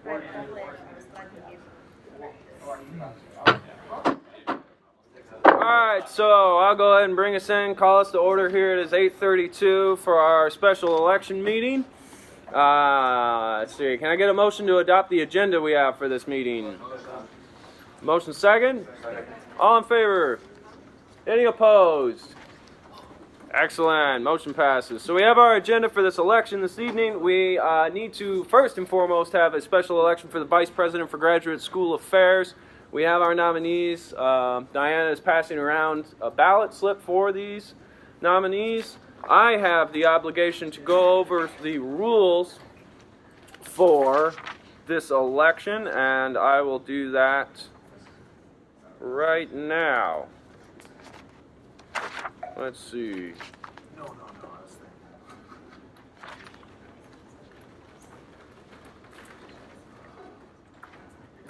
My privilege. I was glad to Alright, so I'll go ahead and bring us in, call us to order here. It is 8:32 for our special election meeting. Let's see, can I get a motion to adopt the agenda we have for this meeting? Motion second? All in favor? Any opposed? Excellent, motion passes. So we have our agenda for this election this evening. We need to first and foremost have a special election for the Vice President for Graduate School Affairs. We have our nominees. Diana is passing around a ballot slip for these nominees. I have the obligation to go over the rules for this election, and I will do that right now. Let's see.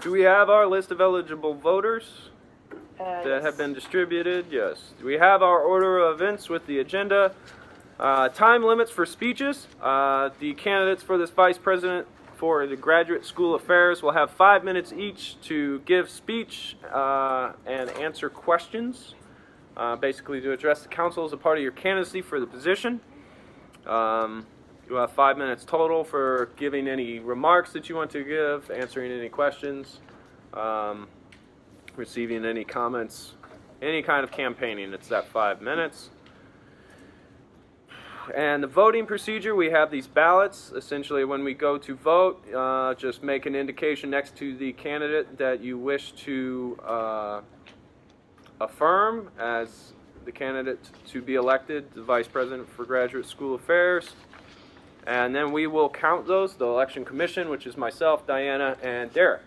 Do we have our list of eligible voters that have been distributed? Yes. Do we have our order of events with the agenda? Time limits for speeches. The candidates for this Vice President for the Graduate School Affairs will have 5 minutes each to give speech and answer questions, basically to address the council as a part of your candidacy for the position. You'll have 5 minutes total for giving any remarks that you want to give, answering any questions, receiving any comments, any kind of campaigning. It's that 5 minutes. And the voting procedure, we have these ballots. Essentially, when we go to vote, just make an indication next to the candidate that you wish to affirm as the candidate to be elected, the Vice President for Graduate School Affairs. And then we will count those, the Election Commission, which is myself, Diana, and Derek.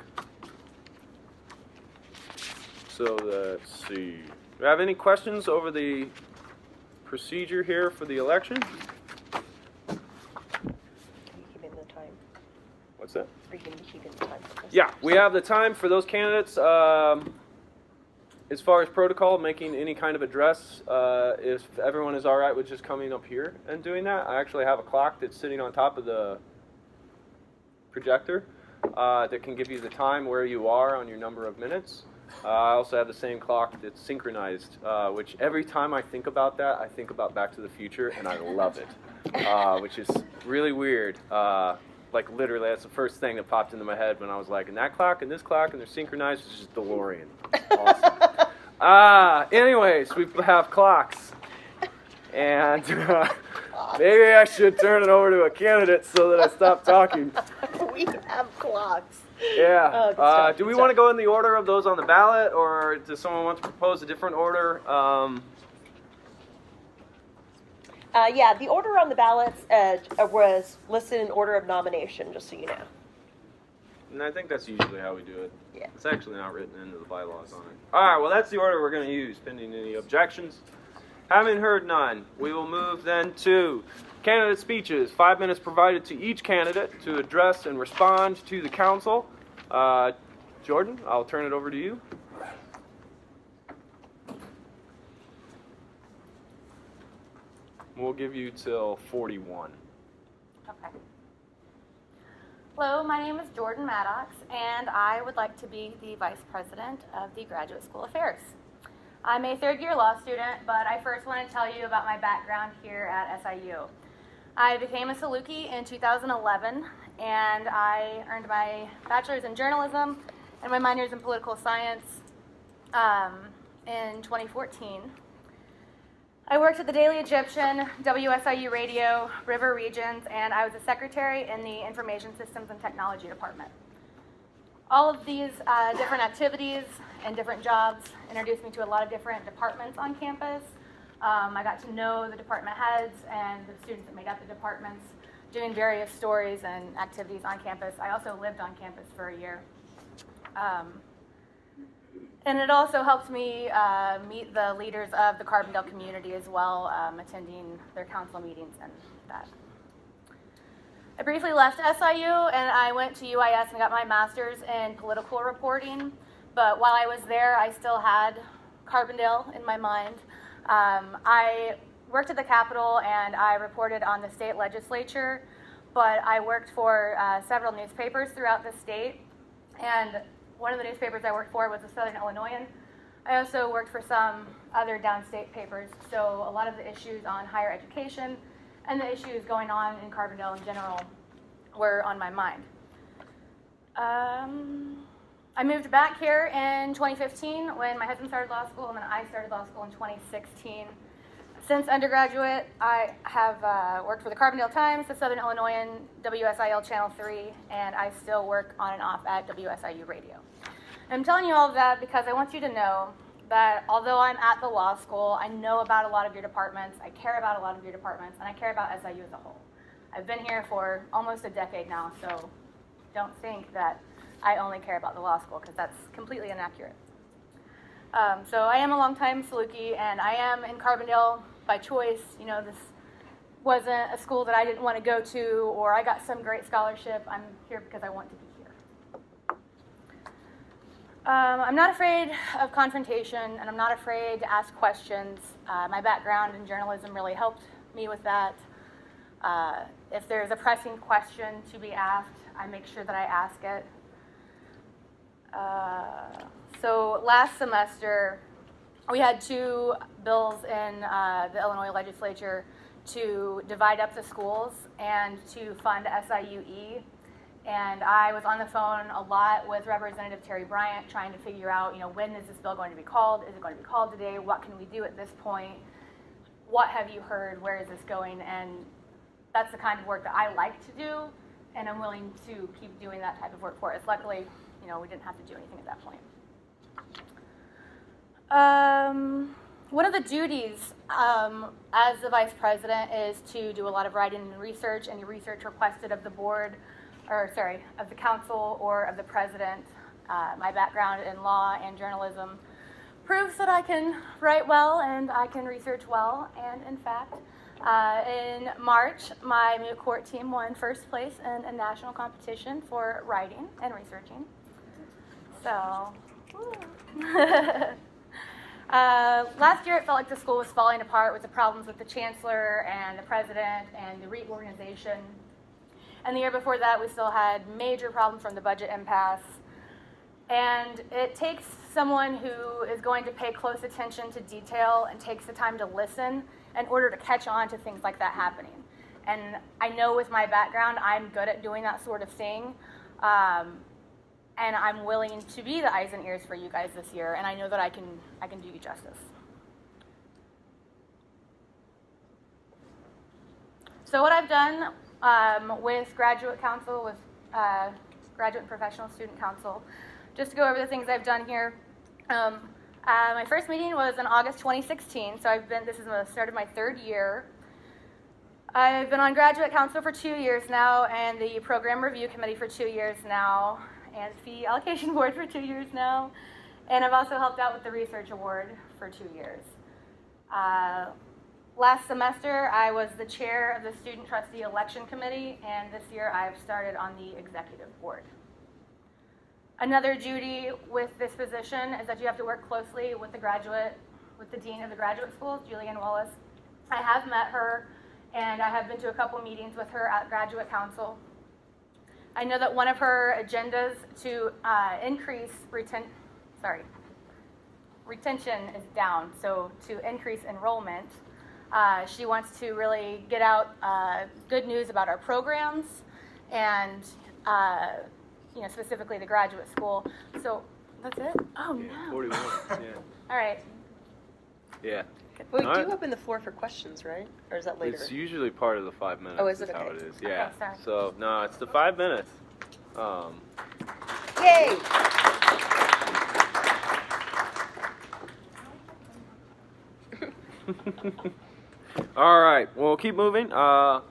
So let's see. Do you have any questions over the procedure here for the election? Are you keeping the time? What's that? Are you going to be keeping the time? Yeah, we have the time for those candidates. As far as protocol, making any kind of address, if everyone is all right with just coming up here and doing that, I actually have a clock that's sitting on top of the projector that can give you the time where you are on your number of minutes. I also have the same clock that's synchronized, which every time I think about that, I think about Back to the Future, and I love it, which is really weird. Like literally, that's the first thing that popped into my head when I was like, and that clock and this clock and they're synchronized. It's just DeLorean. Awesome. Anyways, we have clocks, and maybe I should turn it over to a candidate so that I stop talking. We have clocks. Yeah. Oh, do we want to go in the order of those on the ballot, or does someone want to propose a different order? Yeah, the order on the ballots was listed in order of nomination, just so you know. And I think that's usually how we do it. Yeah. It's actually not written into the bylaws on it. All right, well, that's the order we're going to use, pending any objections. Having heard none, we will move then to candidate speeches. 5 minutes provided to each candidate to address and respond to the council. Jordan, I'll turn it over to you. We'll give you till 41. Okay. Hello, my name is Jordan Maddox, and I would like to be the Vice President of the Graduate School Affairs. I'm a third-year law student, but I first want to tell you about my background here at SIU. I became a Saluki in 2011, and I earned my bachelor's in journalism and my minor's in political science in 2014. I worked at the Daily Egyptian, WSIU Radio, River Regions, and I was a secretary in the Information Systems and Technology Department. All of these different activities and different jobs introduced me to a lot of different departments on campus. I got to know the department heads and the students that made up the departments, doing various stories and activities on campus. I also lived on campus for a year. And it also helped me meet the leaders of the Carbondale community as well, attending their council meetings and that. I briefly left SIU and I went to UIS and got my master's in political reporting. But while I was there, I still had Carbondale in my mind. I worked at the Capitol and I reported on the state legislature. but I worked for several newspapers throughout the state, and one of the newspapers I worked for was the Southern Illinoisan. I also worked for some other downstate papers, so a lot of the issues on higher education and the issues going on in Carbondale in general were on my mind. I moved back here in 2015 when my husband started law school, and then I started law school in 2016. Since undergraduate, I have worked for the Carbondale Times, the Southern Illinoisan, WSIL Channel 3, and I still work on and off at WSIU Radio. I'm telling you all of that because I want you to know that although I'm at the law school, I know about a lot of your departments, I care about a lot of your departments, and I care about SIU as a whole. I've been here for almost a decade now, so don't think that I only care about the law school, because that's completely inaccurate. So I am a longtime Saluki, and I am in Carbondale by choice. You know, this wasn't a school that I didn't want to go to, or I got some great scholarship. I'm here because I want to be here. I'm not afraid of confrontation, and I'm not afraid to ask questions. My background in journalism really helped me with that. If there's a pressing question to be asked, I make sure that I ask it. So last semester, we had 2 bills in the Illinois legislature to divide up the schools and to fund SIUE. And I was on the phone a lot with Representative Terry Bryant trying to figure out, you know, when is this bill going to be called? Is it going to be called today? What can we do at this point? What have you heard? Where is this going? And that's the kind of work that I like to do, and I'm willing to keep doing that type of work for us. Luckily, you know, we didn't have to do anything at that point. One of the duties as the vice president is to do a lot of writing and research, any research requested of the board, or sorry, of the council or of the president. My background in law and journalism proves that I can write well and I can research well, and in fact, in March, my moot court team won first place in a national competition for writing and researching. So, last year it felt like the school was falling apart with the problems with the chancellor and the president and the reorganization. And the year before that, we still had major problems from the budget impasse. And it takes someone who is going to pay close attention to detail and takes the time to listen in order to catch on to things like that happening. And I know with my background, I'm good at doing that sort of thing. And I'm willing to be the eyes and ears for you guys this year, and I know that I can do you justice. So what I've done with Graduate Council, with Graduate and Professional Student Council, just to go over the things I've done here. My first meeting was in August 2016, so this is the start of my 3rd year. I've been on Graduate Council for 2 years now, and the Program Review Committee for 2 years now, and Fee Allocation Board for 2 years now, and I've also helped out with the Research Award for 2 years. Last semester, I was the chair of the Student Trustee Election Committee, and this year I've started on the Executive Board. Another duty with this position is that you have to work closely with the Dean of the Graduate Schools, Julianne Wallace. I have met her, and I have been to a couple meetings with her at Graduate Council. I know that one of her agendas to increase retention is down, so to increase enrollment, she wants to really get out good news about our programs and you know, specifically the graduate school. So that's it? Oh, no. 41, yeah. All right. Yeah. Well, we All do right. open the floor for questions, right? Or is that later? It's usually part of the 5 minutes. Oh, is it? How Okay. it is. Yeah. Okay, sorry. So no, it's the 5 minutes. Yay! All right. Well, keep moving. Dual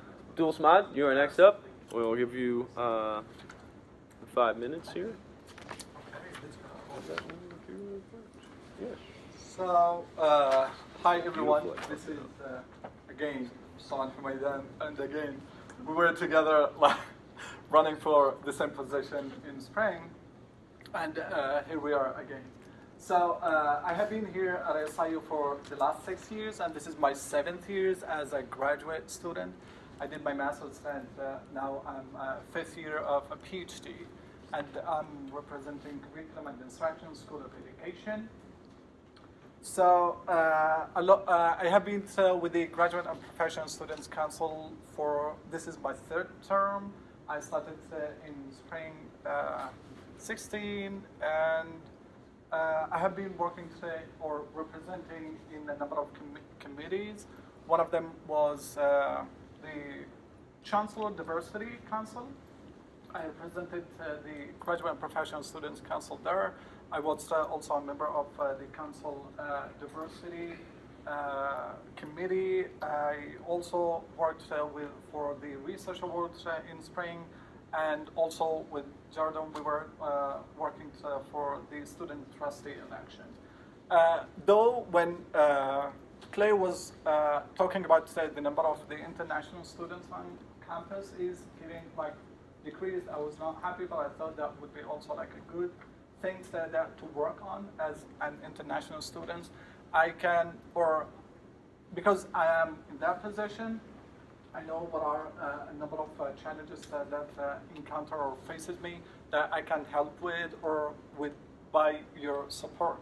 Smod, you are next up. We'll give you 5 minutes here. So, hi everyone. This is again Sean from Maidan, and again we were together running for the same position in spring, and here we are again. So I have been here at SIU for the last 6 years, and this is my 7th year as a graduate student. I did my master's, and now I'm fifth year of a PhD, and I'm representing curriculum and instruction, School of Education. So I have been with the Graduate and Professional Students Council this is my third term. I started in spring 16, and I have been working or representing in a number of committees. One of them was the Chancellor Diversity Council. I represented the Graduate and Professional Students Council there. I was also a member of the Council Diversity Committee. I also worked for the Research Awards in spring, and also with Jordan, we were working for the Student Trustee election. Though when Clay was talking about the number of the international students on campus is getting decreased, I was not happy, but I thought that would be also a good thing that to work on as an international student. I can, because I am in that position, I know what are a number of challenges that encounter or faces me that I can help with by your support.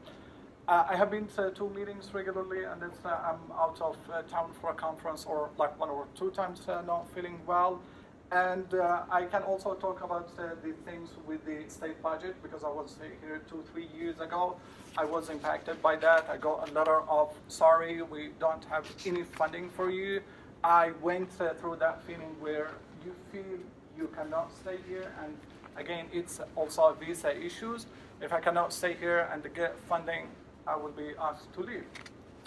I have been to 2 meetings regularly, and I'm out of town for a conference or 1 or 2 times not feeling well. And I can also talk about the things with the state budget, because I was here 2-3 years ago. I was impacted by that. I got a letter of, sorry, we don't have any funding for you. I went through that feeling where you feel you cannot stay here. And again, it's also visa issues. If I cannot stay here and get funding, I will be asked to leave.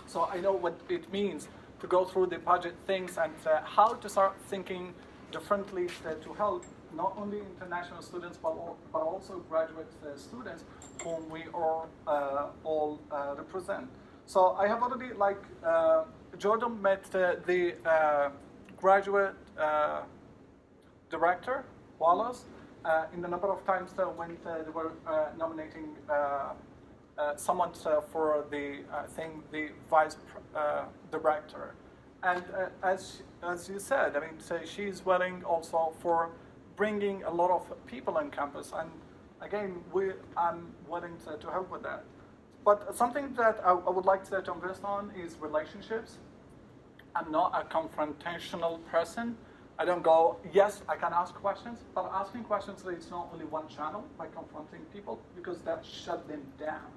So I know what it means to go through the budget things and how to start thinking differently to help not only international students but also graduate students whom we all represent. So I have already, Jordan met the graduate director, Wallace, in the number of times when they were nominating someone for the vice director. And as you said, I mean, she's willing also for bringing a lot of people on campus. And again, I'm willing to help with that. But something that I would like to invest on is relationships. I'm not a confrontational person. I don't go, yes, I can ask questions, but asking questions is not only one channel by confronting people, because that shuts them down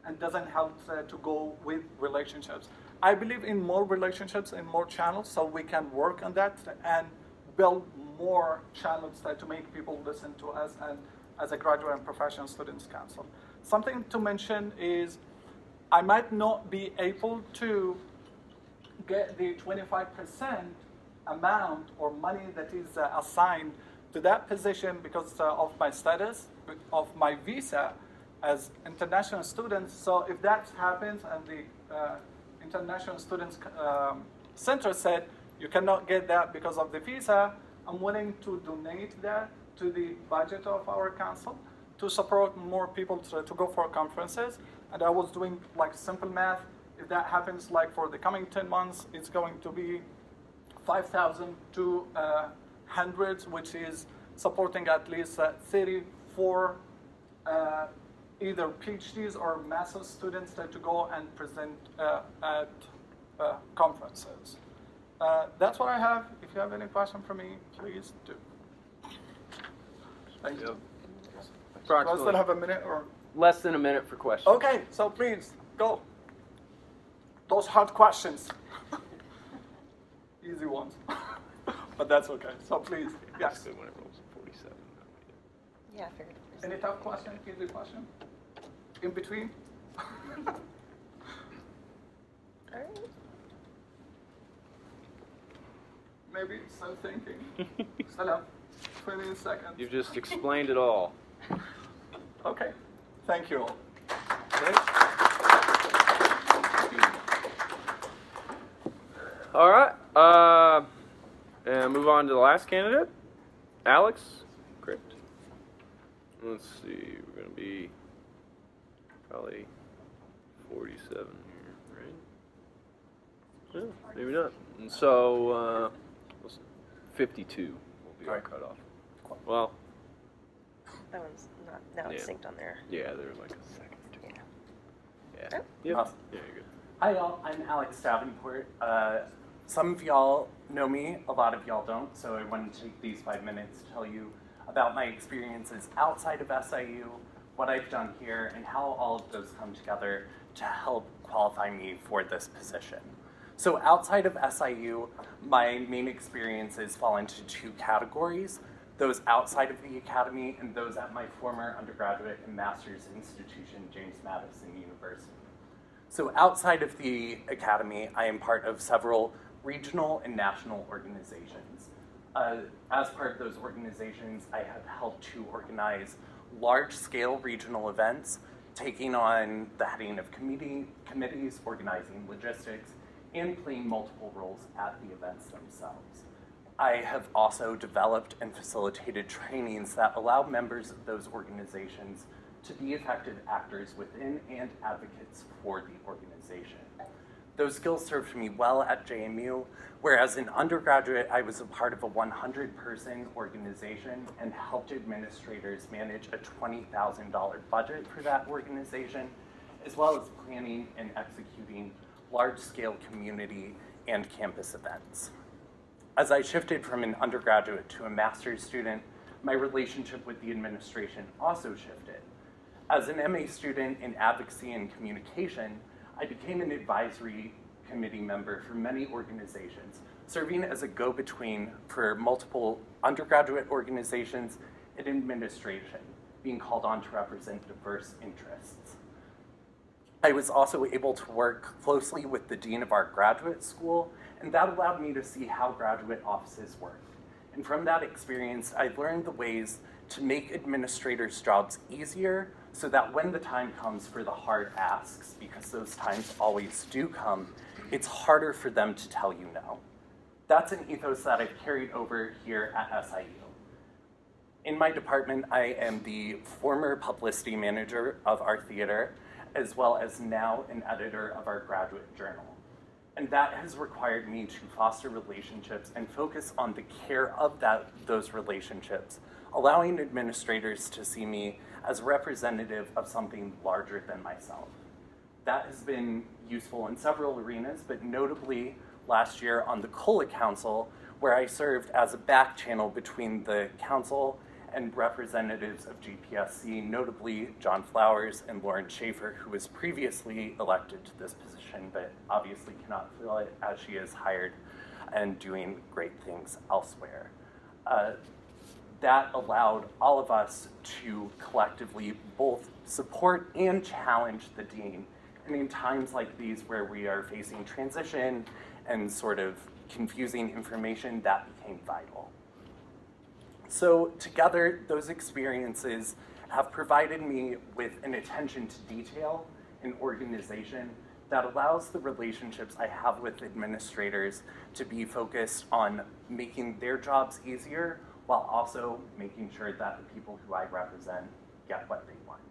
and doesn't help to go with relationships. I believe in more relationships and more channels, so we can work on that and build more channels to make people listen to us and as a Graduate and Professional Students Council. Something to mention is I might not be able to get the 25% amount or money that is assigned to that position because of my status, of my visa as international students. So if that happens and the International Students Center said, you cannot get that because of the visa, I'm willing to donate that to the budget of our council to support more people to go for conferences. And I was doing simple math. If that happens for the coming 10 months, it's going to be 5,000 to hundreds, which is supporting at least 34 either PhDs or master's students to go and present at conferences. That's what I have. If you have any question for me, please do. Thank you. Do I still have a minute or? Less than a minute for questions. Okay, so please, go. Those hard questions. Easy ones. But that's okay. So please, yes. When it rolls to 47. Yeah, I figured. Any tough question? Easy question? In between? All right. Maybe still thinking. Still have 20 seconds. You've just explained it all. Okay. Thank you all. All right. And move on to the last candidate, Alex Crypt. Let's see. We're going to be probably 47 here, right? Yeah, maybe not. And so, 52 will be our Alright. cutoff. Well, That one's not, now it's Yeah. synced on there. yeah, they're like a second or two. Yeah. Oh. Yep. Awesome. Yeah, you're good. Hi y'all, I'm Alex Davenport. Some of y'all know me, a lot of y'all don't, so I wanted to take these 5 minutes to tell you about my experiences outside of SIU, what I've done here, and how all of those come together to help qualify me for this position. So outside of SIU, my main experiences fall into two categories: those outside of the academy and those at my former undergraduate and master's institution, James Madison University. So outside of the academy, I am part of several regional and national organizations. As part of those organizations, I have helped to organize large-scale regional events, taking on the heading of committees, organizing logistics, and playing multiple roles at the events themselves. I have also developed and facilitated trainings that allow members of those organizations to be effective actors within and advocates for the organization. Those skills served me well at JMU, where as an undergraduate, I was a part of a 100-person organization and helped administrators manage a $20,000 budget for that organization, as well as planning and executing large-scale community and campus events. As I shifted from an undergraduate to a master's student, my relationship with the administration also shifted. As an MA student in advocacy and communication, I became an advisory committee member for many organizations, serving as a go-between for multiple undergraduate organizations and administration, being called on to represent diverse interests. I was also able to work closely with the dean of our graduate school, and that allowed me to see how graduate offices work. And from that experience, I learned the ways to make administrators' jobs easier so that when the time comes for the hard asks, because those times always do come, it's harder for them to tell you no. That's an ethos that I've carried over here at SIU. In my department, I am the former publicity manager of our theater, as well as now an editor of our graduate journal. And that has required me to foster relationships and focus on the care of those relationships, allowing administrators to see me as representative of something larger than myself. That has been useful in several arenas, but notably last year on the COLA Council, where I served as a back channel between the council and representatives of GPSC, notably John Flowers and Lauren Schaefer, who was previously elected to this position, but obviously cannot fill it as she is hired and doing great things elsewhere. That allowed all of us to collectively both support and challenge the dean. And in times like these where we are facing transition and sort of confusing information, that became vital. So together, those experiences have provided me with an attention to detail and organization that allows the relationships I have with administrators to be focused on making their jobs easier while also making sure that the people who I represent get what they want.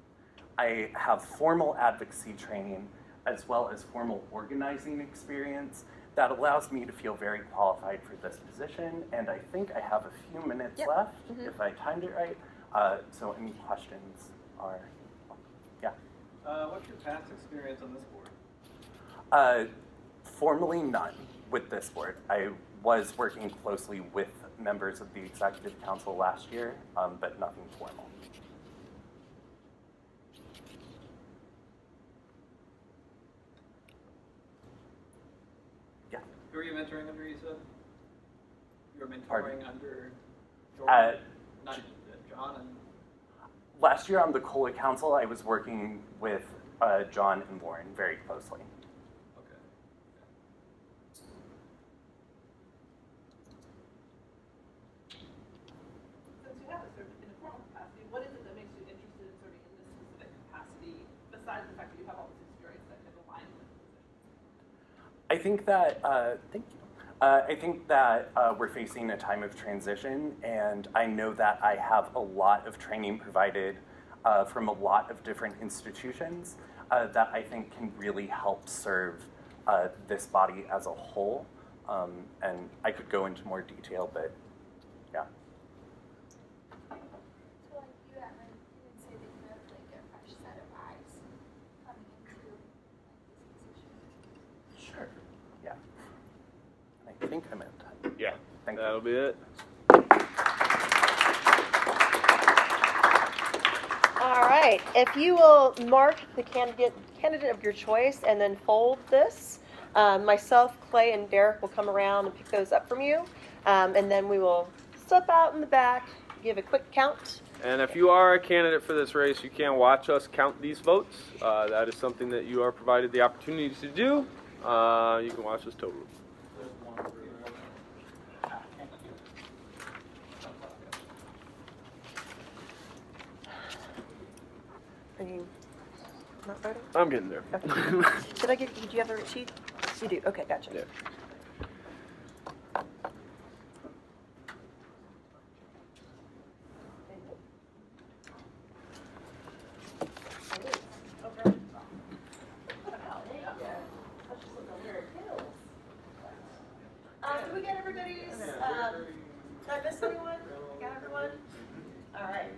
I have formal advocacy training as well as formal organizing experience that allows me to feel very qualified for this position, and I think I have a few minutes left, if I timed it right. So any questions are, yeah. What's your past experience on this board? Formally none with this board. I was working closely with members of the Executive Council last year, but nothing formal. Yeah. Who are you mentoring under, you said? You were mentoring Pardon? under Jordan, not John and... Last year on the COLA Council, I was working with John and Lauren very closely. Okay. Since you have a sort of in a formal capacity, what is it that makes you interested in serving in this specific capacity, besides the fact that you have all this experience that can align with the position? I think that, thank you. I think that we're facing a time of transition, and I know that I have a lot of training provided from a lot of different institutions that I think can really help serve this body as a whole. And I could go into more detail, but I think I'm at time. Yeah, Thank you. that'll be it. All right. If you will mark the candidate of your choice and then fold this, myself, Clay, and Derek will come around and pick those up from you, and then we will step out in the back, give a quick count. And if you are a candidate for this race, you can watch us count these votes. That is something that you are provided the opportunity to do. You can watch us total. Are you not voting? I'm getting there. Okay. Did you have the sheet? You do. Okay, gotcha. Yeah. Did we get everybody's? Did I miss anyone? Got everyone? All right.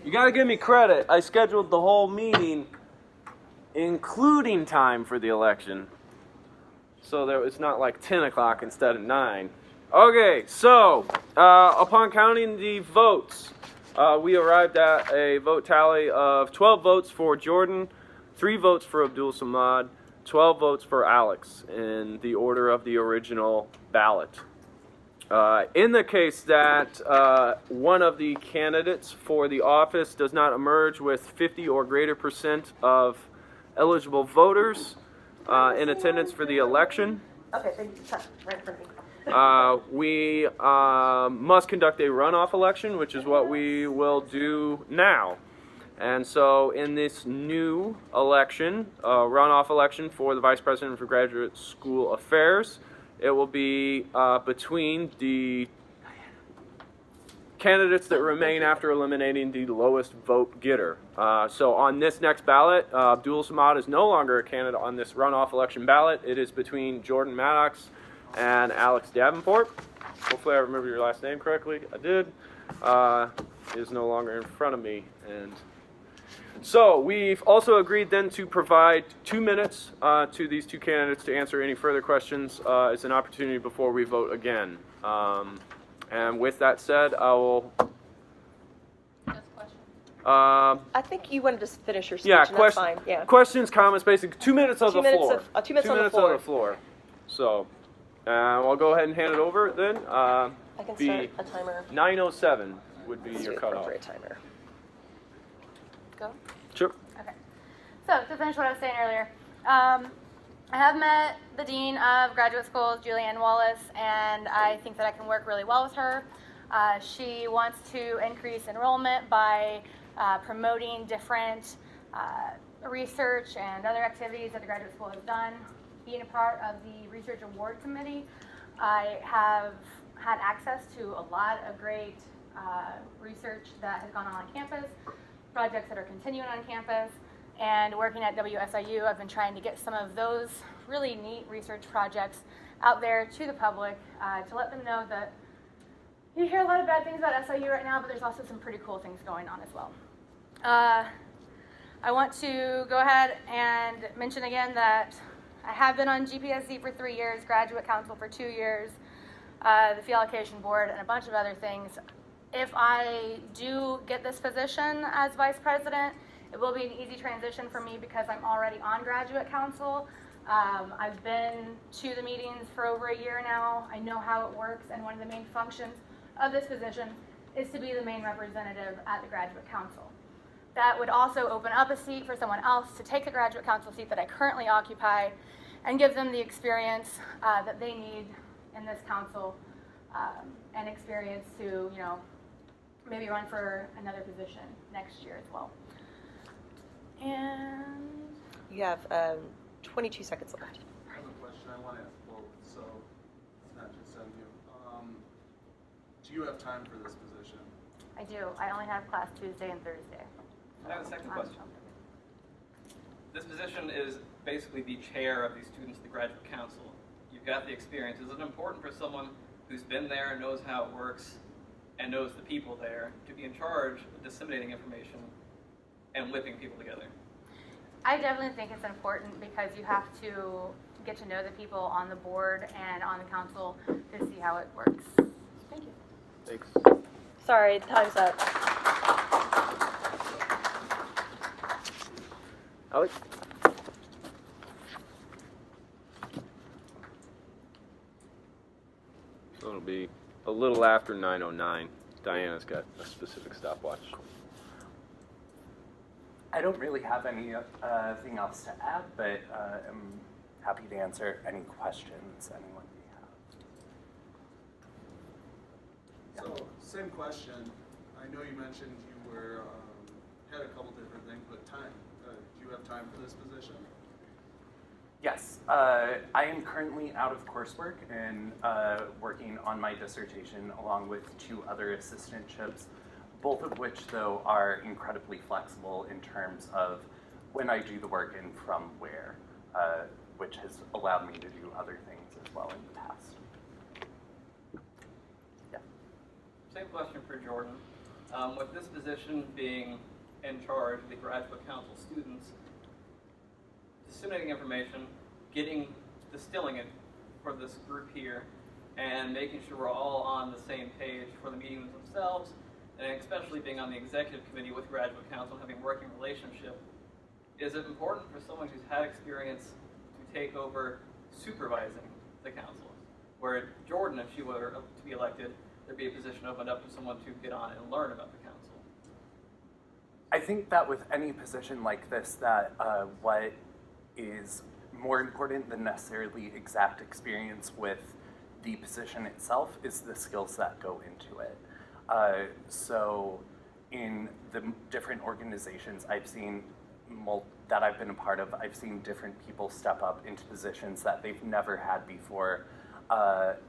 You gotta give me credit. I scheduled the whole meeting, including time for the election. So that it's not like 10 o'clock instead of 9. Okay, so upon counting the votes, we arrived at a vote tally of 12 votes for Jordan, 3 votes for Abdul Samad, 12 votes for Alex in the order of the original ballot. In the case that one of the candidates for the office does not emerge with 50 or greater % of eligible voters in attendance for the election, Okay, thank you. Right in front of me. we must conduct a runoff election, which is what we will do now. And so in this new election, runoff election for the Vice President for Graduate School Affairs, it will be between the candidates that remain after eliminating the lowest vote getter. So on this next ballot, Abdul Samad is no longer a candidate on this runoff election ballot. It is between Jordan Maddox and Alex Davenport. Hopefully I remember your last name correctly. I did. It is no longer in front of me. And so we've also agreed then to provide 2 minutes to these 2 candidates to answer any further questions as an opportunity before we vote again. And with that said, I will. I think you wanted to finish your speech, Yeah, and that's fine. Yeah. questions, comments, basically 2 minutes of 2 the minutes floor. of 2 minutes on the minutes floor. on the floor. So I'll go ahead and hand it over then. I can Be start a timer. 9:07 would be Let's your do cutoff. appropriate timer. Go. Sure. Okay. So to finish what I was saying earlier, I have met the Dean of Graduate Schools, Julianne Wallace, and I think that I can work really well with her. She wants to increase enrollment by promoting different research and other activities that the graduate school has done. Being a part of the Research Award Committee, I have had access to a lot of great research that has gone on campus, projects that are continuing on campus, and working at WSIU, I've been trying to get some of those really neat research projects out there to the public to let them know that you hear a lot of bad things about SIU right now, but there's also some pretty cool things going on as well. I want to go ahead and mention again that I have been on GPSC for 3 years, graduate council for 2 years, the fee allocation board, and a bunch of other things. If I do get this position as vice president, it will be an easy transition for me because I'm already on graduate council. I've been to the meetings for over a year now. I know how it works, and one of the main functions of this position is to be the main representative at the graduate council. That would also open up a seat for someone else to take the graduate council seat that I currently occupy and give them the experience that they need in this council and experience to, maybe run for another position next year as well. And You have 22 seconds left. I have a question I want to ask both, so it's not just on you. Do you have time for this position? I do. I only have class Tuesday and Thursday. I have a second question. This position is basically the chair of the students of the graduate council. You've got the experience. Is it important for someone who's been there and knows how it works and knows the people there to be in charge of disseminating information and whipping people together? I definitely think it's important because you have to get to know the people on the board and on the council to see how it works. Thank you. Thanks. Sorry, time's up. Alex? So it'll be a little after 9:09. Diana's got a specific stopwatch. I don't really have anything else to add, but I'm happy to answer any questions anyone may have. So, same question. I know you mentioned you were had a couple different things, but time. Do you have time for this position? Yes, I am currently out of coursework and working on my dissertation along with 2 other assistantships, both of which, though, are incredibly flexible in terms of when I do the work and from where, which has allowed me to do other things as well in the past. Yeah. Same question for Jordan. With this position being in charge of the graduate council students, disseminating information, distilling it for this group here, and making sure we're all on the same page for the meetings themselves, and especially being on the executive committee with graduate council, having a working relationship, is it important for someone who's had experience to take over supervising the council? Where Jordan, if she were to be elected, there'd be a position opened up to someone to get on and learn about the council. I think that with any position like this, that what is more important than necessarily exact experience with the position itself is the skills that go into it. So in the different organizations I've seen that I've been a part of, I've seen different people step up into positions that they've never had before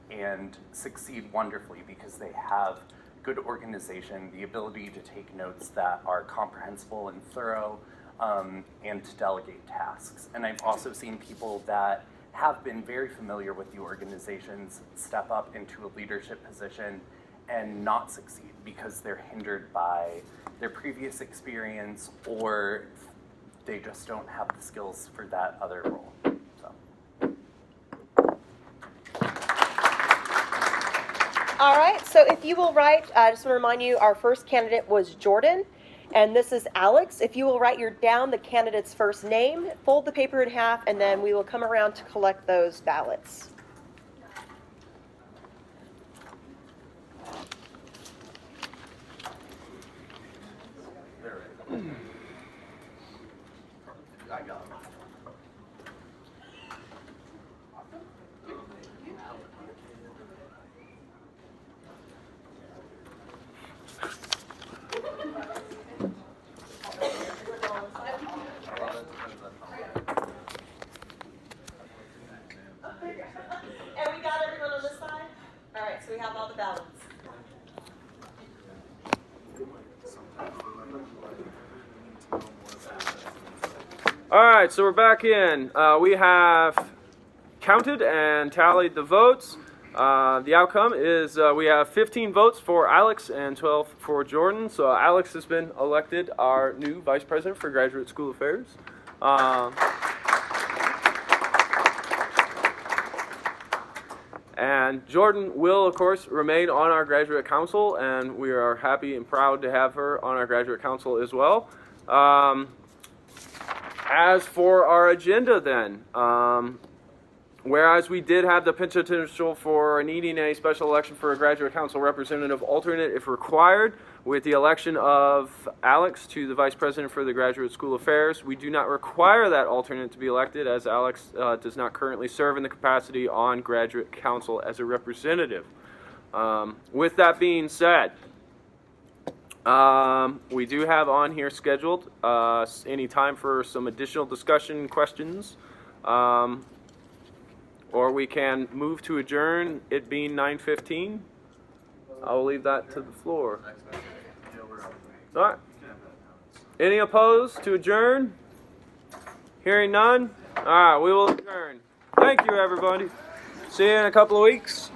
and succeed wonderfully because they have good organization, the ability to take notes that are comprehensible and thorough, and to delegate tasks. And I've also seen people that have been very familiar with the organizations step up into a leadership position and not succeed because they're hindered by their previous experience or they just don't have the skills for that other role. All right, so if you will write, I just want to remind you, our first candidate was Jordan, and this is Alex. If you will write down the candidate's first name, fold the paper in half, and then we will come around to collect those ballots. I got it. And we got everyone on this side? All right, so we have all the ballots. All right, so we're back in. We have counted and tallied the votes. The outcome is we have 15 votes for Alex and 12 for Jordan. So Alex has been elected our new Vice President for Graduate School Affairs. And Jordan will, of course, remain on our graduate council, and we are happy and proud to have her on our graduate council as well. As for our agenda then, whereas we did have the potential for needing a special election for a graduate council representative alternate if required, with the election of Alex to the Vice President for the Graduate School Affairs, we do not require that alternate to be elected as Alex does not currently serve in the capacity on Graduate Council as a representative. With that being said, We do have on here scheduled any time for some additional discussion questions. Or we can move to adjourn, it being 9:15. I will leave that to the floor. All right. Any opposed to adjourn? Hearing none? All right, we will adjourn. Thank you, everybody. See you in a couple of weeks.